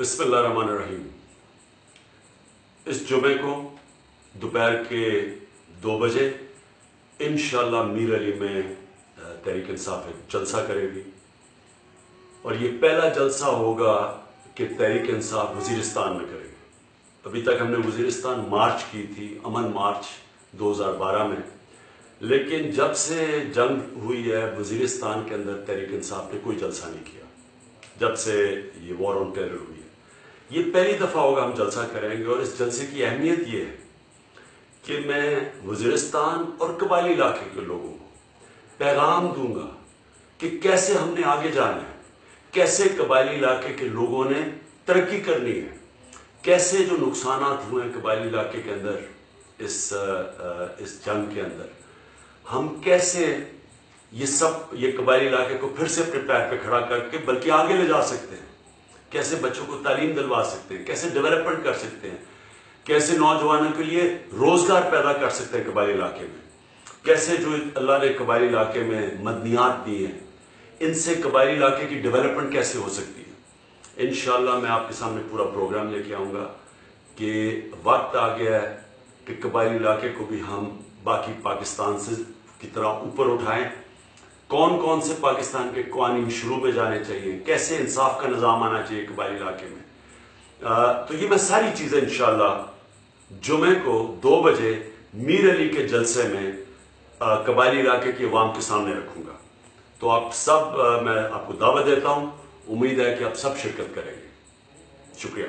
बिस्मिल्लाहिर्रहमानिर्रहीम। इस जुमे को दोपहर के 2 बजे इंशाअल्लाह मीर अली में तहरीक इंसाफ एक जलसा करेगी और ये पहला जलसा होगा कि तहरीक इंसाफ वज़ीरिस्तान में करेगी। अभी तक हमने वज़ीरिस्तान मार्च की थी, अमन मार्च 2012 में, लेकिन जब से जंग हुई है वज़ीरिस्तान के अंदर तहरीक इंसाफ ने कोई जलसा नहीं किया। जब से ये वॉर ऑन टेरर हुई है, ये पहली दफ़ा होगा हम जलसा करेंगे। और इस जलसे की अहमियत ये है कि मैं वज़ीरिस्तान और कबायली इलाके के लोगों को पैगाम दूंगा कि कैसे हमने आगे जाना है, कैसे कबायली इलाके के लोगों ने तरक्की करनी है, कैसे जो नुकसानात हुए हैं कबायली इलाके के अंदर इस जंग के अंदर, हम कैसे ये कबायली इलाके को फिर से अपने पैर पे खड़ा करके बल्कि आगे ले जा सकते हैं, कैसे बच्चों को तालीम दिलवा सकते हैं, कैसे डेवलपमेंट कर सकते हैं, कैसे नौजवानों के लिए रोजगार पैदा कर सकते हैं कबायली इलाके में, कैसे जो अल्लाह ने कबायली इलाके में मदनियात दी हैं इनसे कबायली इलाके की डेवलपमेंट कैसे हो सकती है। इंशाअल्लाह मैं आपके सामने पूरा प्रोग्राम लेके आऊँगा कि वक्त आ गया है कि कबायली इलाके को भी हम बाकी पाकिस्तान से की तरह ऊपर उठाएं। कौन कौन से पाकिस्तान के कानून शुरू में जाने चाहिए, कैसे इंसाफ का निज़ाम आना चाहिए कबायली इलाके में, तो ये मैं सारी चीज़ें इंशाअल्लाह जुमे को 2 बजे मीर अली के जलसे में कबायली इलाके की अवाम के सामने रखूँगा। तो आप सब मैं आपको दावत देता हूँ, उम्मीद है कि आप सब शिरकत करेंगे। शुक्रिया।